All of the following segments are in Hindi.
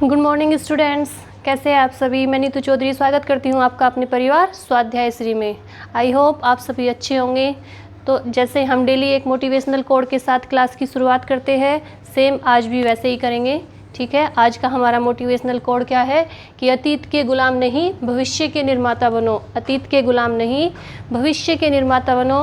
गुड मॉर्निंग स्टूडेंट्स, कैसे हैं आप सभी। मैं नीतू चौधरी स्वागत करती हूं आपका अपने परिवार स्वाध्याय श्री में। आई होप आप सभी अच्छे होंगे। तो जैसे हम डेली एक मोटिवेशनल कोड के साथ क्लास की शुरुआत करते हैं, सेम आज भी वैसे ही करेंगे। ठीक है, आज का हमारा मोटिवेशनल कोड क्या है कि अतीत के गुलाम नहीं भविष्य के निर्माता बनो। अतीत के गुलाम नहीं भविष्य के निर्माता बनो।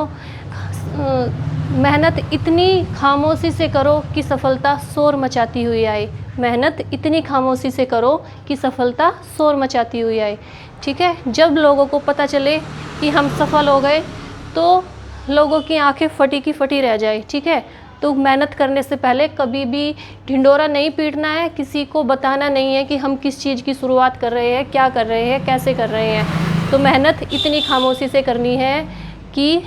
मेहनत इतनी खामोशी से करो कि सफलता शोर मचाती हुई आए। मेहनत इतनी खामोशी से करो कि सफलता शोर मचाती हुई आए। ठीक है, जब लोगों को पता चले कि हम सफल हो गए तो लोगों की आंखें फटी की फटी रह जाए। ठीक है, तो मेहनत करने से पहले कभी भी ढिंडोरा नहीं पीटना है, किसी को बताना नहीं है कि हम किस चीज़ की शुरुआत कर रहे हैं, क्या कर रहे हैं, कैसे कर रहे हैं। तो मेहनत इतनी खामोशी से करनी है कि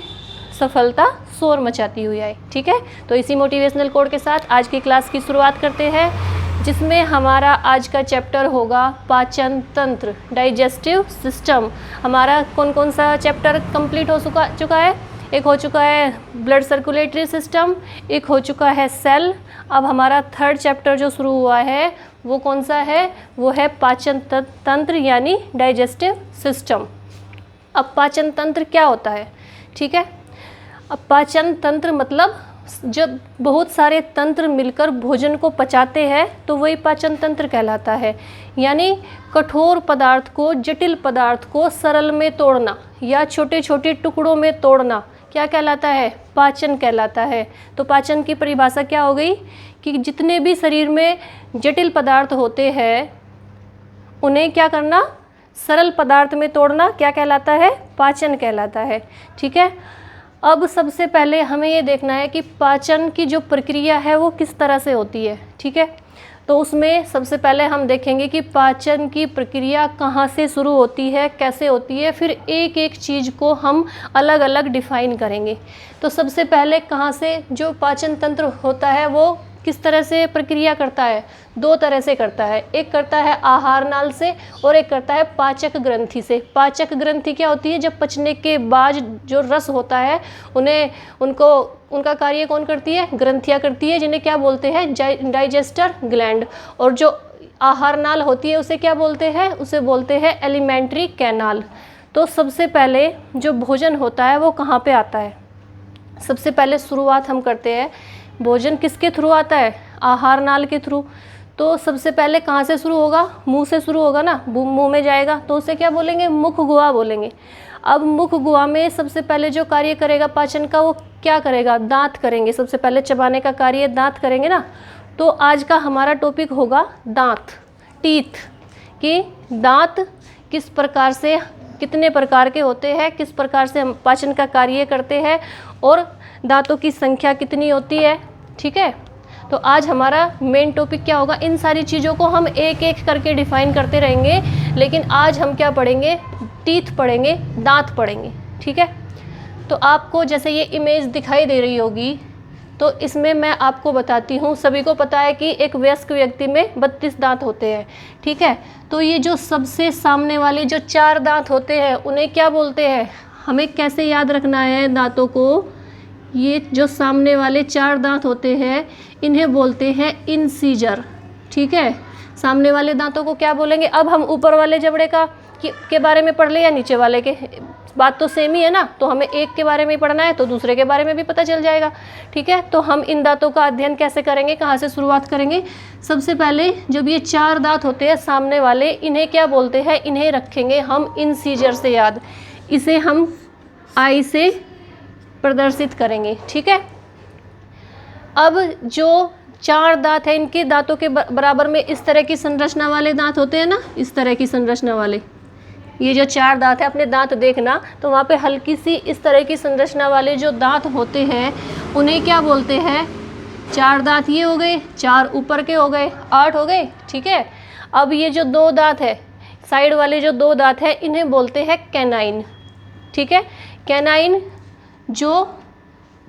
सफलता शोर मचाती हुई आए। ठीक है, तो इसी मोटिवेशनल कोड के साथ आज की क्लास की शुरुआत करते हैं, जिसमें हमारा आज का चैप्टर होगा पाचन तंत्र, डाइजेस्टिव सिस्टम। हमारा कौन कौन सा चैप्टर कंप्लीट हो चुका है। एक हो चुका है ब्लड सर्कुलेटरी सिस्टम, एक हो चुका है सेल। अब हमारा थर्ड चैप्टर जो शुरू हुआ है वो कौन सा है, वो है पाचन तंत्र यानी डाइजेस्टिव सिस्टम। अब पाचन तंत्र क्या होता है, ठीक है। अब पाचन तंत्र मतलब जब बहुत सारे तंत्र मिलकर भोजन को पचाते हैं तो वही पाचन तंत्र कहलाता है। यानी कठोर पदार्थ को, जटिल पदार्थ को सरल में तोड़ना या छोटे छोटे टुकड़ों में तोड़ना क्या कहलाता है, पाचन कहलाता है। तो पाचन की परिभाषा क्या हो गई कि जितने भी शरीर में जटिल पदार्थ होते हैं उन्हें क्या करना, सरल पदार्थ में तोड़ना क्या कहलाता है, पाचन कहलाता है। ठीक है, अब सबसे पहले हमें ये देखना है कि पाचन की जो प्रक्रिया है वो किस तरह से होती है। ठीक है, तो उसमें सबसे पहले हम देखेंगे कि पाचन की प्रक्रिया कहाँ से शुरू होती है, कैसे होती है, फिर एक एक चीज़ को हम अलग अलग डिफाइन करेंगे। तो सबसे पहले कहाँ से जो पाचन तंत्र होता है वो किस तरह से प्रक्रिया करता है, दो तरह से करता है। एक करता है आहार नाल से और एक करता है पाचक ग्रंथि से। पाचक ग्रंथि क्या होती है, जब पचने के बाद जो रस होता है उनका कार्य कौन करती है, ग्रंथियाँ करती है, जिन्हें क्या बोलते हैं, डाइजेस्टर ग्लैंड। और जो आहार नाल होती है उसे क्या बोलते हैं, उसे बोलते हैं एलिमेंट्री कैनाल। तो सबसे पहले जो भोजन होता है वो कहाँ पे आता है, सबसे पहले शुरुआत हम करते हैं, भोजन किसके थ्रू आता है, आहार नाल के थ्रू। तो सबसे पहले कहाँ से शुरू होगा, मुंह से शुरू होगा ना, मुंह में जाएगा तो उसे क्या बोलेंगे, मुख गुहा बोलेंगे। अब मुख गुहा में सबसे पहले जो कार्य करेगा पाचन का वो क्या करेगा, दांत करेंगे। सबसे पहले चबाने का कार्य दांत करेंगे ना। तो आज का हमारा टॉपिक होगा दांत, टीथ, कि दांत किस प्रकार से, कितने प्रकार के होते हैं, किस प्रकार से हम पाचन का कार्य करते हैं और दांतों की संख्या कितनी होती है। ठीक है, तो आज हमारा मेन टॉपिक क्या होगा, इन सारी चीज़ों को हम एक एक करके डिफाइन करते रहेंगे, लेकिन आज हम क्या पढ़ेंगे, टीथ पढ़ेंगे, दांत पढ़ेंगे। ठीक है, तो आपको जैसे ये इमेज दिखाई दे रही होगी तो इसमें मैं आपको बताती हूँ, सभी को पता है कि एक वयस्क व्यक्ति में 32 दांत होते हैं। ठीक है, तो ये जो सबसे सामने वाले जो 4 दांत होते हैं उन्हें क्या बोलते हैं, हमें कैसे याद रखना है दांतों को, ये जो सामने वाले 4 दांत होते हैं इन्हें बोलते हैं इंसीजर। ठीक है, सामने वाले दांतों को क्या बोलेंगे। अब हम ऊपर वाले जबड़े के बारे में पढ़ ले या नीचे वाले के, बात तो सेम ही है ना। तो हमें एक के बारे में पढ़ना है तो दूसरे के बारे में भी पता चल जाएगा। ठीक है, तो हम इन दांतों का अध्ययन कैसे करेंगे, कहाँ से शुरुआत करेंगे। सबसे पहले जब ये 4 दांत होते हैं सामने वाले, इन्हें क्या बोलते हैं, इन्हें रखेंगे हम इंसीजर से याद। इसे हम आई से प्रदर्शित करेंगे। ठीक है, अब जो 4 दांत है इनके दांतों के बराबर में इस तरह की संरचना वाले दांत होते हैं ना, इस तरह की संरचना वाले, ये जो 4 दांत है, अपने दांत देखना तो वहाँ पे हल्की सी इस तरह की संरचना वाले जो दांत होते हैं उन्हें क्या बोलते हैं, 4 दांत ये हो गए, 4 ऊपर के हो गए, 8 हो गए। ठीक है, अब ये जो 2 दांत है, साइड वाले जो 2 दांत है इन्हें बोलते हैं कैनाइन। ठीक है, कैनाइन जो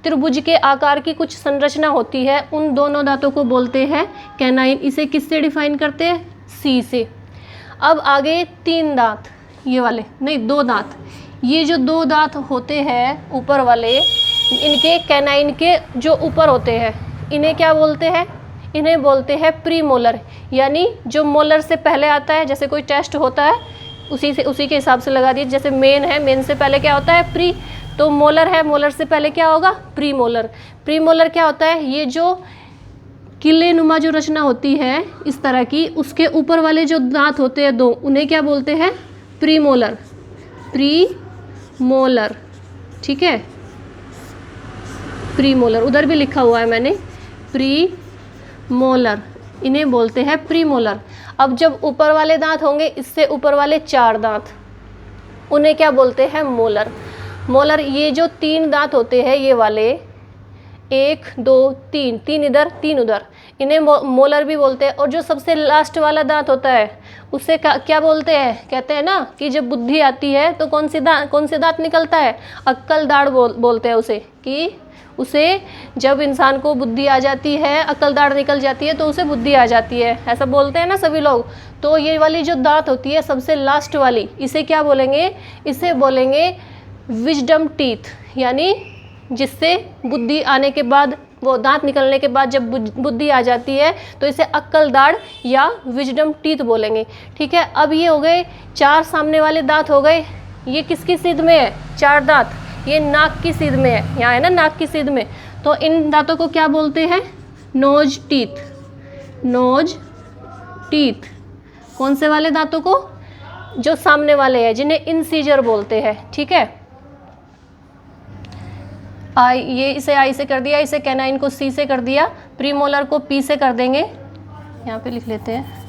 त्रिभुज के आकार की कुछ संरचना होती है उन दोनों दांतों को बोलते हैं कैनाइन। इसे किससे डिफाइन करते हैं, सी से। अब आगे 3 दांत, ये वाले नहीं, 2 दांत, ये जो 2 दांत होते हैं ऊपर वाले, इनके कैनाइन के जो ऊपर होते हैं इन्हें क्या बोलते हैं, इन्हें बोलते हैं प्री मोलर, यानी जो मोलर से पहले आता है। जैसे कोई टेस्ट होता है उसी के हिसाब से लगा दिए। जैसे मेन है, मेन से पहले क्या होता है? प्री। तो मोलर है, मोलर से पहले क्या होगा? Pre molar. प्री मोलर क्या होता है? ये जो किले नुमा जो रचना होती है इस तरह की, उसके ऊपर वाले जो दांत होते हैं दो, उन्हें क्या बोलते हैं? Pre molar. प्री मोलर, ठीक है, प्री मोलर। उधर भी लिखा हुआ है मैंने, प्री मोलर, इन्हें बोलते हैं प्री मोलर। अब जब ऊपर वाले दांत होंगे, इससे ऊपर वाले 4 दांत, उन्हें क्या बोलते हैं? मोलर। मोलर, ये जो 3 दांत होते हैं ये वाले, 1 2 3, 3 इधर 3 उधर, इन्हें मोलर भी बोलते हैं। और जो सबसे लास्ट वाला दांत होता है उसे क्या बोलते हैं? कहते हैं ना कि जब बुद्धि आती है तो कौन से दांत निकलता है? अक्कल दाढ़ बोलते हैं उसे, कि उसे जब इंसान को बुद्धि आ जाती है, अक्ल दाढ़ निकल जाती है तो उसे बुद्धि आ जाती है, ऐसा बोलते हैं ना सभी लोग। तो ये वाली जो दांत होती है सबसे लास्ट वाली, इसे क्या बोलेंगे? इसे बोलेंगे विजडम टीथ, यानी जिससे बुद्धि आने के बाद, वो दांत निकलने के बाद जब बुद्धि आ जाती है तो इसे अक्ल दाढ़ या विजडम टीथ बोलेंगे। ठीक है, अब ये हो गए 4 सामने वाले दांत हो गए। ये किसकी सीध में है? 4 दांत, ये नाक की सीध में है, यहाँ है ना नाक की सीध में। तो इन दांतों को क्या बोलते हैं? Nose teeth. Nose teeth. कौन से वाले दांतों को? जो सामने वाले हैं, जिन्हें इंसीजर बोलते हैं। ठीक है, आई, ये इसे आई से कर दिया, इसे कैनाइन को सी से कर दिया, प्रीमोलर को पी से कर देंगे। यहाँ पे लिख लेते हैं,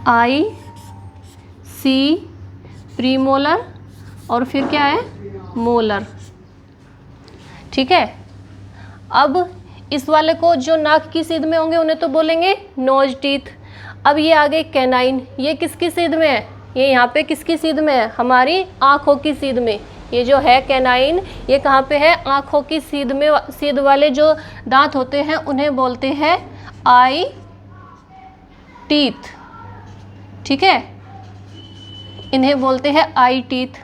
आई सी प्रीमोलर और फिर क्या है? मोलर। ठीक है, अब इस वाले को जो नाक की सीध में होंगे उन्हें तो बोलेंगे नोज टीथ। अब ये आ गए कैनाइन, ये किसकी सीध में है? ये यहाँ पे किसकी सीध में है? हमारी आँखों की सीध में। ये जो है कैनाइन, ये कहाँ पे है? आँखों की सीध में। सीध वाले जो दांत होते हैं उन्हें बोलते हैं आई टीथ। ठीक है, इन्हें बोलते हैं आई टीथ।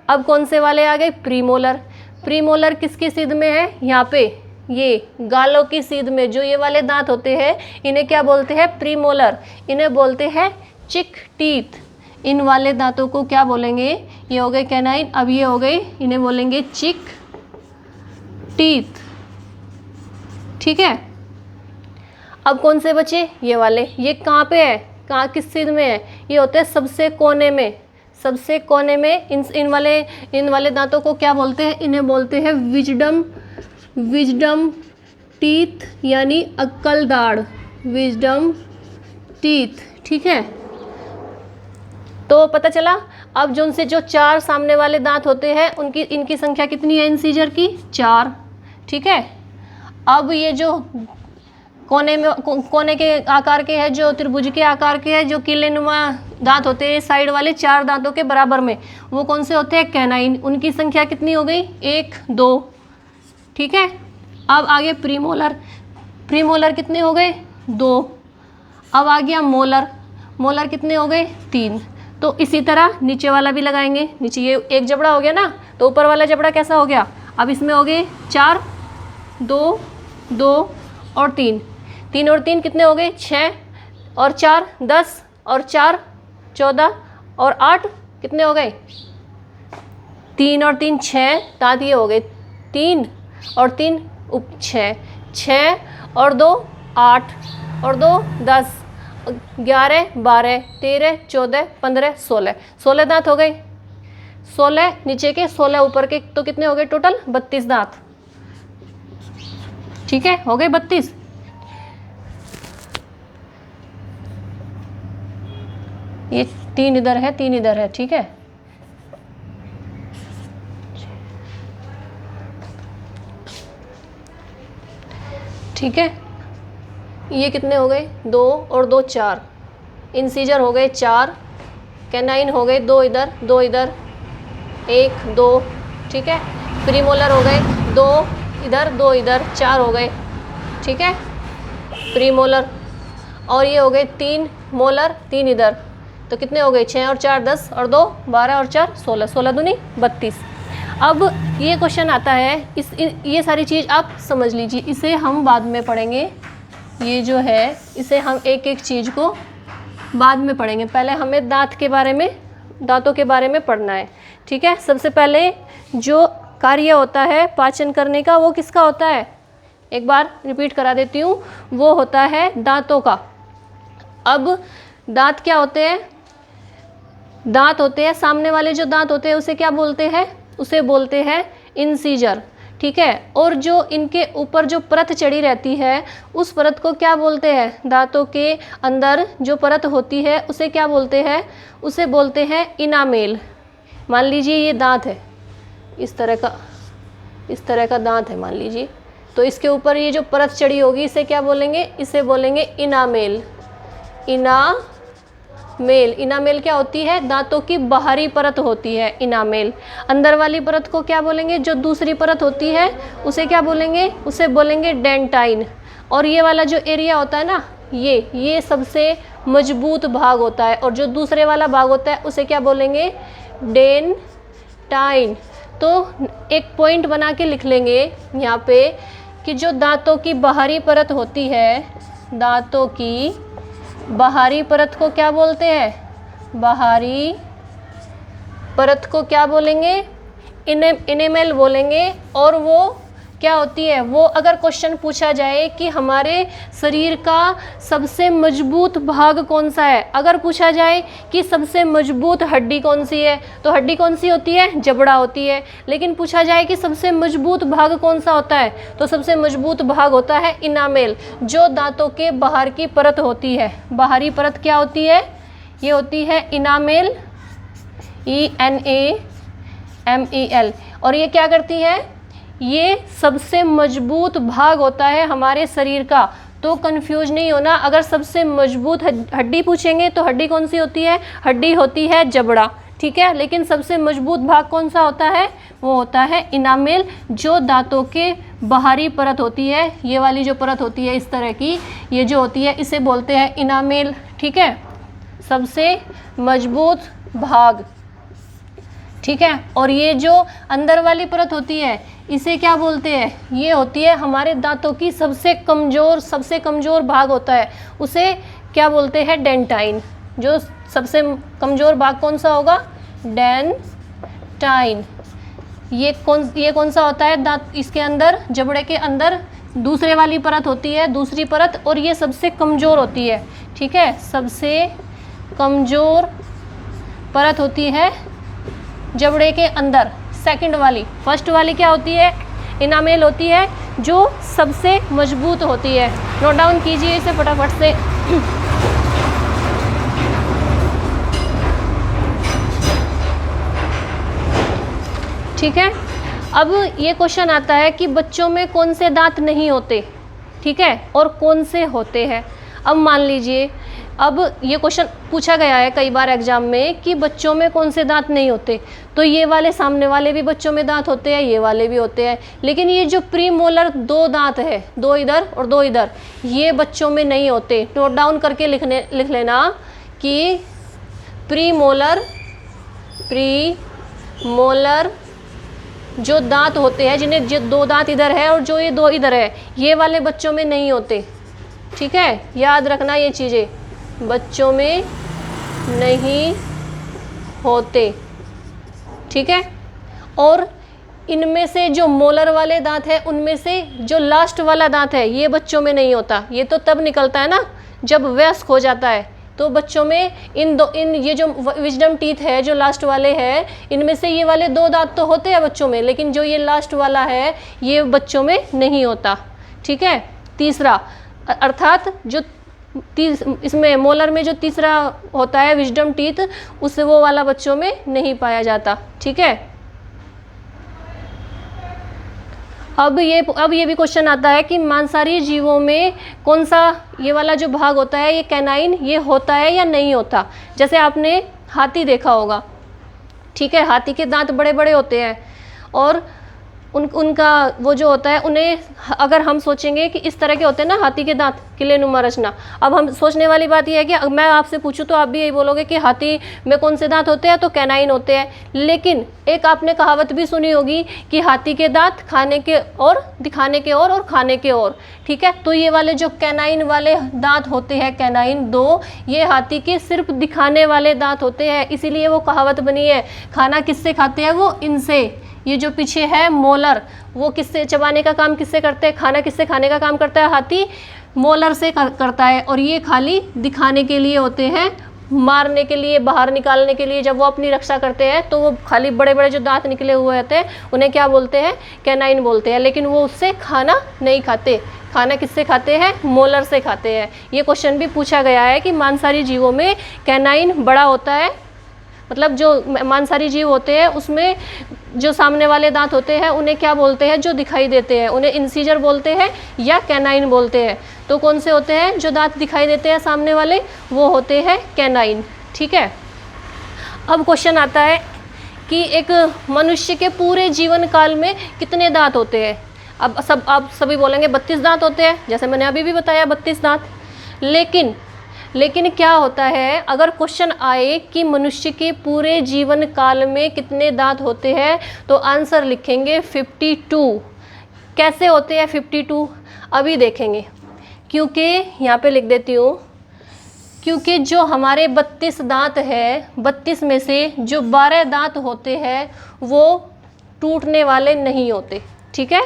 अब कौन से वाले आ गए? प्रीमोलर। प्रीमोलर किसकी सीध में है? यहाँ पे ये गालों की सीध में जो ये वाले दांत होते हैं इन्हें क्या बोलते हैं? प्रीमोलर। इन्हें बोलते हैं चिक टीथ। इन वाले दांतों को क्या बोलेंगे? ये हो गए कैनाइन, अब ये हो गए, इन्हें बोलेंगे चिक टीथ। ठीक है, अब कौन से बचे? ये वाले। ये कहाँ पे है? कहाँ, किस सीध में है? ये होते हैं सबसे कोने में। सबसे कोने में इन वाले दांतों को क्या बोलते हैं? इन्हें बोलते हैं विजडम टीथ, यानी अक्कल दाढ़। Wisdom teeth. ठीक है, तो पता चला। अब जो उनसे जो 4 सामने वाले दांत होते हैं इनकी संख्या कितनी है इंसीजर की? 4। ठीक है, अब ये जो कोने के आकार के है, जो त्रिभुज के आकार के है, जो किले नुमा दांत होते हैं साइड वाले 4 दांतों के बराबर में, वो कौन से होते हैं? कैनाइन। उनकी संख्या कितनी हो गई? 1 2। ठीक है, अब आगे प्रीमोलर। प्रीमोलर कितने हो गए? 2। अब आ गया मोलर। मोलर कितने हो गए? 3। तो इसी तरह नीचे वाला भी लगाएंगे। नीचे ये एक जबड़ा हो गया ना, तो ऊपर वाला जबड़ा कैसा हो गया? अब इसमें हो गए 4, 2 2 और 3। 3 और 3 कितने हो गए? 6 और 4 10 और 4 14 और 8 कितने हो गए? 3 और 3 6 दांत ये हो गए। 3 और 3 6, 6 और 2 8 और 2 10, 11 12 13 14 15 16, 16 दांत हो गए। 16 नीचे के, 16 ऊपर के, तो कितने हो गए टोटल? 32 दांत। ठीक है, हो गए 32। ये 3 इधर है, 3 इधर है। ठीक है, ठीक है, ये कितने हो गए? 2 और 2 4। इंसीजर हो गए 4, कैनाइन हो गए 2 इधर 2 इधर, 1 2। ठीक है, प्रीमोलर हो गए 2 इधर 2 इधर, 4 हो गए। ठीक है, प्रीमोलर। और ये हो गए 3 मोलर, 3 इधर, तो कितने हो गए? 6 और 4 10 और 2 12 और 4 16, 16 दूनी 32। अब ये क्वेश्चन आता है, ये सारी चीज़ आप समझ लीजिए, इसे हम बाद में पढ़ेंगे। ये जो है इसे हम एक एक चीज़ को बाद में पढ़ेंगे, पहले हमें दांतों के बारे में पढ़ना है। ठीक है, सबसे पहले जो कार्य होता है पाचन करने का, वो किसका होता है? एक बार रिपीट करा देती हूँ, वो होता है दांतों का। अब दांत क्या होते हैं? दांत होते हैं, सामने वाले जो दांत होते हैं उसे क्या बोलते हैं? उसे बोलते हैं इंसीजर। ठीक है, और जो इनके ऊपर जो परत चढ़ी रहती है उस परत को क्या बोलते हैं? दांतों के अंदर जो परत होती है उसे क्या बोलते हैं? उसे बोलते हैं इनामेल। मान लीजिए ये दांत है, इस तरह का दांत है मान लीजिए, तो इसके ऊपर ये जो परत चढ़ी होगी इसे क्या बोलेंगे? इसे बोलेंगे इनामेल। इनामेल क्या होती है? दांतों की बाहरी परत होती है इनामेल। अंदर वाली परत को क्या बोलेंगे? जो दूसरी परत होती है उसे क्या बोलेंगे? उसे बोलेंगे डेंटाइन। और ये वाला जो एरिया होता है ना, ये सबसे मजबूत भाग होता है, और जो दूसरे वाला भाग होता है उसे क्या बोलेंगे? डेंटाइन। तो एक पॉइंट बना के लिख लेंगे यहाँ पे कि जो दांतों की बाहरी परत होती है, दांतों की बाहरी परत को क्या बोलते हैं? बाहरी परत को क्या बोलेंगे? इनेमेल बोलेंगे। और वो क्या होती है? वो अगर क्वेश्चन पूछा जाए कि हमारे शरीर का सबसे मजबूत भाग कौन सा है, अगर पूछा जाए कि सबसे मजबूत हड्डी कौन सी है, तो हड्डी कौन सी होती है? जबड़ा होती है। लेकिन पूछा जाए कि सबसे मजबूत भाग कौन सा होता है, तो सबसे मजबूत भाग होता है इनामेल, जो दांतों के बाहर की परत होती है। बाहरी परत क्या होती है? ये होती है इनामेल, ENAMEL। और ये क्या करती है? ये सबसे मजबूत भाग होता है हमारे शरीर का। तो कंफ्यूज नहीं होना, अगर सबसे मजबूत हड्डी पूछेंगे तो हड्डी कौन सी होती है? हड्डी होती है जबड़ा। ठीक है, लेकिन सबसे मजबूत भाग कौन सा होता है? वो होता है इनामेल, जो दांतों के बाहरी परत होती है। ये वाली जो परत होती है इस तरह की, ये जो होती है इसे बोलते हैं इनामेल। ठीक है, सबसे मजबूत भाग। ठीक है, और ये जो अंदर वाली परत होती है इसे क्या बोलते हैं? ये होती है हमारे दांतों की सबसे कमज़ोर भाग होता है, उसे क्या बोलते हैं? डेंटाइन। जो सबसे कमज़ोर भाग कौन सा होगा? डेंटाइन। ये कौन सा होता है? दांत, इसके अंदर, जबड़े के अंदर दूसरे वाली परत होती है, दूसरी परत, और ये सबसे कमज़ोर होती है। ठीक है, सबसे कमज़ोर परत होती है जबड़े के अंदर, सेकंड वाली। फर्स्ट वाली क्या होती है? इनामेल होती है, जो सबसे मजबूत होती है। नोट डाउन कीजिए इसे फटाफट से। ठीक है, अब ये क्वेश्चन आता है कि बच्चों में कौन से दांत नहीं होते, ठीक है, और कौन से होते हैं। अब मान लीजिए, अब ये क्वेश्चन पूछा गया है कई बार एग्जाम में कि बच्चों में कौन से दांत नहीं होते, तो ये वाले सामने वाले भी बच्चों में दांत होते हैं, ये वाले भी होते हैं, लेकिन ये जो प्री मोलर दो दांत है, दो इधर और दो इधर, ये बच्चों में नहीं होते। नोट डाउन करके लिख लेना कि प्री मोलर जो दांत होते हैं, जिन्हें जो दो दांत इधर है और जो ये दो इधर है, ये वाले बच्चों में नहीं होते। ठीक है, याद रखना ये चीज़ें, बच्चों में नहीं होते। ठीक है, और इनमें से जो मोलर वाले दांत है, उनमें से जो लास्ट वाला दांत है, ये बच्चों में नहीं होता। ये तो तब निकलता है ना जब वयस्क हो जाता है। तो बच्चों में इन ये जो विजडम टीथ है, जो लास्ट वाले हैं, इनमें से ये वाले दो दांत तो होते हैं बच्चों में, लेकिन जो ये लास्ट वाला है ये बच्चों में नहीं होता। ठीक है, तीसरा, अर्थात जो इसमें मोलर में जो तीसरा होता है विजडम टीथ, उससे वो वाला बच्चों में नहीं पाया जाता। ठीक है, अब ये भी क्वेश्चन आता है कि मांसाहारी जीवों में कौन सा ये वाला जो भाग होता है, ये कैनाइन, ये होता है या नहीं होता। जैसे आपने हाथी देखा होगा, ठीक है, हाथी के दांत बड़े बड़े होते हैं, और उनका वो जो होता है, उन्हें अगर हम सोचेंगे कि इस तरह के होते हैं ना हाथी के दांत, किले नुमा रचना। अब हम सोचने वाली बात यह है कि मैं आपसे पूछूं तो आप भी यही बोलोगे कि हाथी में कौन से दांत होते हैं, तो कैनाइन होते हैं। लेकिन एक आपने कहावत भी सुनी होगी कि हाथी के दांत खाने के और, दिखाने के और खाने के और। ठीक है, तो ये वाले जो कैनाइन वाले दांत होते हैं, कैनाइन 2, ये हाथी के सिर्फ दिखाने वाले दांत होते हैं। इसीलिए वो कहावत बनी है, खाना किससे खाते हैं, वो इनसे। ये जो पीछे है मोलर, वो किससे चबाने का काम किससे करते हैं, खाना किससे खाने का काम करता है, हाथी मोलर से करता है। और ये खाली दिखाने के लिए होते हैं, मारने के लिए, बाहर निकालने के लिए। जब वो अपनी रक्षा करते हैं तो वो खाली बड़े बड़े जो दांत निकले हुए होते हैं उन्हें क्या बोलते हैं, कैनाइन बोलते हैं। लेकिन वो उससे खाना नहीं खाते। खाना किससे खाते हैं, मोलर से खाते हैं। ये क्वेश्चन भी पूछा गया है कि मांसाहारी जीवों में कैनाइन बड़ा होता है, मतलब जो मांसाहारी जीव होते हैं उसमें जो सामने वाले दांत होते हैं उन्हें क्या बोलते हैं, जो दिखाई देते हैं उन्हें इंसीजर बोलते हैं या कैनाइन बोलते हैं। तो कौन से होते हैं, जो दांत दिखाई देते हैं सामने वाले, वो होते हैं कैनाइन। ठीक है, अब क्वेश्चन आता है कि एक मनुष्य के पूरे जीवन काल में कितने दांत होते हैं। अब आप सभी बोलेंगे 32 दांत होते हैं, जैसे मैंने अभी भी बताया 32 दांत। लेकिन क्या होता है, अगर क्वेश्चन आए कि मनुष्य के पूरे जीवन काल में कितने दांत होते हैं, तो आंसर लिखेंगे 52। कैसे होते हैं 52, अभी देखेंगे। क्योंकि यहाँ पे लिख देती हूँ, क्योंकि जो हमारे 32 दांत है, 32 में से जो 12 दांत होते हैं वो टूटने वाले नहीं होते। ठीक है,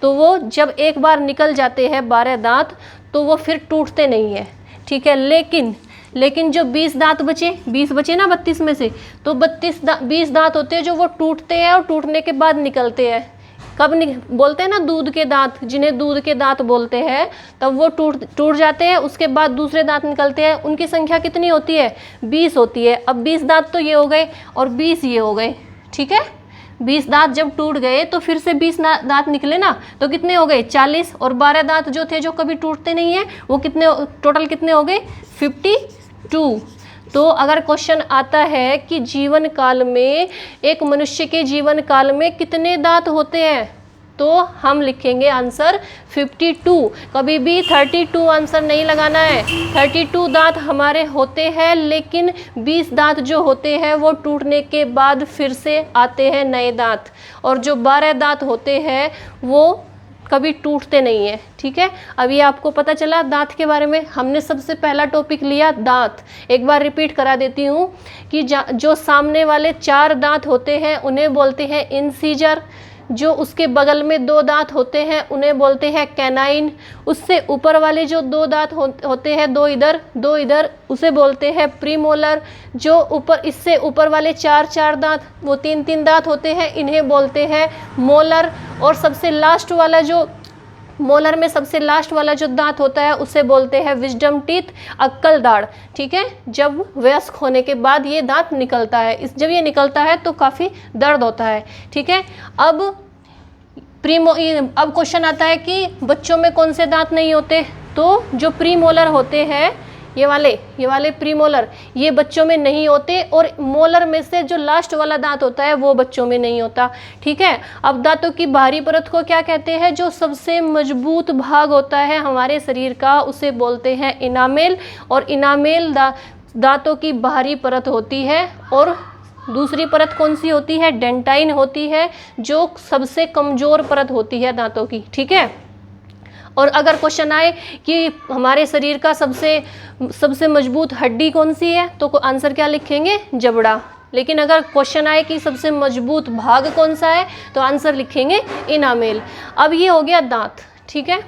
तो वो जब एक बार निकल जाते हैं 12 दांत तो वो फिर टूटते नहीं है। ठीक है, लेकिन जो 20 दांत बचे, 20 बचे ना 32 में से, तो 20 दांत होते हैं जो वो टूटते हैं और टूटने के बाद निकलते हैं। कब बोलते हैं ना दूध के दांत, जिन्हें दूध के दांत बोलते हैं, तब वो टूट जाते हैं, उसके बाद दूसरे दांत निकलते हैं। उनकी संख्या कितनी होती है, 20 होती है। अब 20 दांत तो ये हो गए और 20 ये हो गए। ठीक है, 20 दांत जब टूट गए तो फिर से 20 दांत निकले ना, तो कितने हो गए, 40। और 12 दांत जो थे, जो कभी टूटते नहीं है, वो कितने टोटल कितने हो गए, 52। तो अगर क्वेश्चन आता है कि जीवन काल में, एक मनुष्य के जीवन काल में कितने दांत होते हैं, तो हम लिखेंगे आंसर 52। कभी भी 32 आंसर नहीं लगाना है। 32 दांत हमारे होते हैं, लेकिन 20 दांत जो होते हैं वो टूटने के बाद फिर से आते हैं नए दांत। और जो 12 दांत होते हैं वो कभी टूटते नहीं है। ठीक है, अभी आपको पता चला दांत के बारे में। हमने सबसे पहला टॉपिक लिया दांत। एक बार रिपीट करा देती हूँ कि जो सामने वाले 4 दांत होते हैं उन्हें बोलते हैं इंसीजर। जो उसके बगल में 2 दांत होते हैं उन्हें बोलते हैं कैनाइन। उससे ऊपर वाले जो 2 दांत होते हैं, 2 इधर, उसे बोलते हैं प्रीमोलर। जो इससे ऊपर वाले 4 दांत, वो 3 दांत होते हैं, इन्हें बोलते हैं मोलर। और सबसे लास्ट वाला जो मोलर में सबसे लास्ट वाला जो दांत होता है उसे बोलते हैं विजडम टीथ, अक्कल दाढ़। ठीक है, जब वयस्क होने के बाद ये दांत निकलता है। जब ये निकलता है तो काफ़ी दर्द होता है। ठीक है, अब क्वेश्चन आता है कि बच्चों में कौन से दांत नहीं होते, तो जो प्रीमोलर होते हैं, ये वाले प्रीमोलर, ये बच्चों में नहीं होते। और मोलर में से जो लास्ट वाला दांत होता है वो बच्चों में नहीं होता। ठीक है, अब दांतों की बाहरी परत को क्या कहते हैं, जो सबसे मजबूत भाग होता है हमारे शरीर का, उसे बोलते हैं इनामेल। और इनामेल दांतों की बाहरी परत होती है। और दूसरी परत कौन सी होती है, डेंटाइन होती है, जो सबसे कमज़ोर परत होती है दांतों की। ठीक है, और अगर क्वेश्चन आए कि हमारे शरीर का सबसे मजबूत हड्डी कौन सी है, तो आंसर क्या लिखेंगे, जबड़ा। लेकिन अगर क्वेश्चन आए कि सबसे मजबूत भाग कौन सा है, तो आंसर लिखेंगे इनामेल। अब ये हो गया दांत। ठीक है,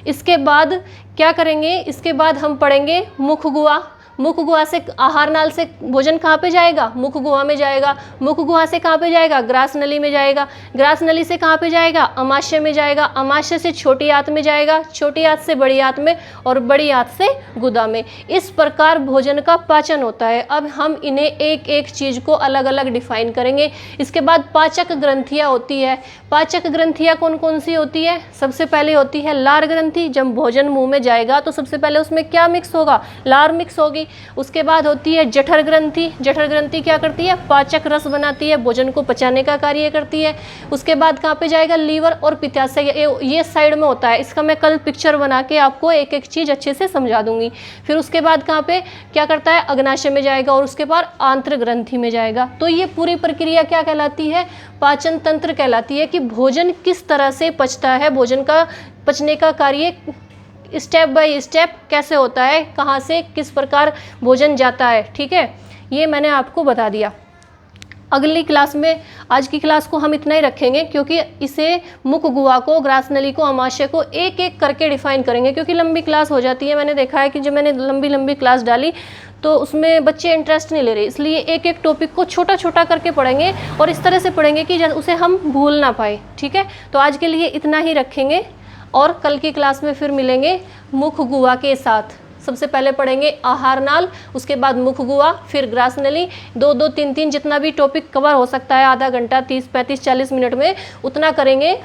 इसके बाद क्या करेंगे, इसके बाद हम पढ़ेंगे मुख गुहा। मुख गुहा से, आहार नाल से भोजन कहाँ पे जाएगा, मुख गुहा में जाएगा। मुख गुहा से कहाँ पे जाएगा, ग्रास नली में जाएगा। ग्रास नली से कहाँ पे जाएगा, अमाशय में जाएगा। अमाशय से छोटी आंत में जाएगा, छोटी आंत से बड़ी आंत में, और बड़ी आंत से गुदा में। इस प्रकार भोजन का पाचन होता है। अब हम इन्हें एक एक चीज़ को अलग अलग डिफाइन करेंगे। इसके बाद पाचक ग्रंथियाँ होती है। पाचक ग्रंथियाँ कौन कौन सी होती है, सबसे पहले होती है लार ग्रंथि। जब भोजन मुँह में जाएगा तो सबसे पहले उसमें क्या मिक्स होगा, लार मिक्स होगी। गई। उसके बाद होती है जठर ग्रंथि। जठर ग्रंथि क्या करती है? पाचक रस बनाती है, भोजन को पचाने का कार्य करती है। उसके बाद कहाँ पे जाएगा? लीवर और पित्ताशय, ये साइड में होता है। इसका मैं कल पिक्चर बना के आपको एक एक चीज़ अच्छे से समझा दूंगी। फिर उसके बाद कहाँ पे क्या करता है? अग्नाशय में जाएगा और उसके बाद आंत्र ग्रंथि में जाएगा। तो ये पूरी प्रक्रिया क्या कहलाती है? पाचन तंत्र कहलाती है, कि भोजन किस तरह से पचता है, भोजन का पचने का कार्य स्टेप बाय स्टेप कैसे होता है, कहाँ से किस प्रकार भोजन जाता है। ठीक है, ये मैंने आपको बता दिया। अगली क्लास में, आज की क्लास को हम इतना ही रखेंगे, क्योंकि इसे मुख गुहा को, ग्रास नली को, अमाशय को एक एक करके डिफाइन करेंगे, क्योंकि लंबी क्लास हो जाती है। मैंने देखा है कि जब मैंने लंबी क्लास डाली तो उसमें बच्चे इंटरेस्ट नहीं ले रहे, इसलिए एक एक टॉपिक को छोटा छोटा करके पढ़ेंगे और इस तरह से पढ़ेंगे कि उसे हम भूल ना पाए। ठीक है, तो आज के लिए इतना ही रखेंगे और कल की क्लास में फिर मिलेंगे मुख गुहा के साथ। सबसे पहले पढ़ेंगे आहार नाल, उसके बाद मुख गुहा, फिर ग्रास नली। 2-2, 3-3 जितना भी टॉपिक कवर हो सकता है, आधा घंटा, 30, 35, 40 मिनट में उतना करेंगे,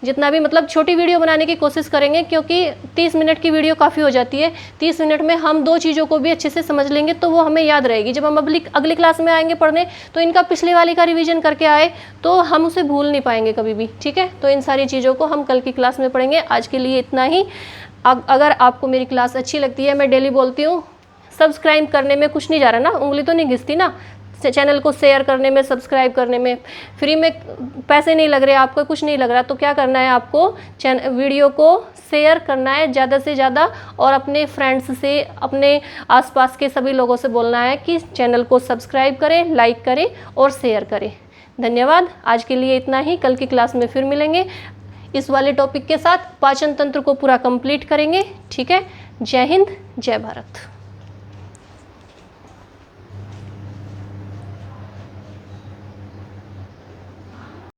जितना भी, मतलब छोटी वीडियो बनाने की कोशिश करेंगे, क्योंकि 30 मिनट की वीडियो काफ़ी हो जाती है। 30 मिनट में हम 2 चीज़ों को भी अच्छे से समझ लेंगे तो वो हमें याद रहेगी। जब हम अगली क्लास में आएंगे पढ़ने, तो इनका पिछले वाली का रिवीजन करके आए तो हम उसे भूल नहीं पाएंगे कभी भी। ठीक है, तो इन सारी चीज़ों को हम कल की क्लास में पढ़ेंगे। आज के लिए इतना ही। अगर आपको मेरी क्लास अच्छी लगती है, मैं डेली बोलती हूँ, सब्सक्राइब करने में कुछ नहीं जा रहा ना, उंगली तो नहीं घिसती ना, चैनल को शेयर करने में, सब्सक्राइब करने में, फ्री में, पैसे नहीं लग रहे, आपको कुछ नहीं लग रहा, तो क्या करना है? आपको वीडियो को शेयर करना है ज़्यादा से ज़्यादा, और अपने फ्रेंड्स से, अपने आसपास के सभी लोगों से बोलना है कि चैनल को सब्सक्राइब करें, लाइक करें और शेयर करें। धन्यवाद। आज के लिए इतना ही। कल की क्लास में फिर मिलेंगे इस वाले टॉपिक के साथ। पाचन तंत्र को पूरा कंप्लीट करेंगे। ठीक है, जय हिंद, जय भारत।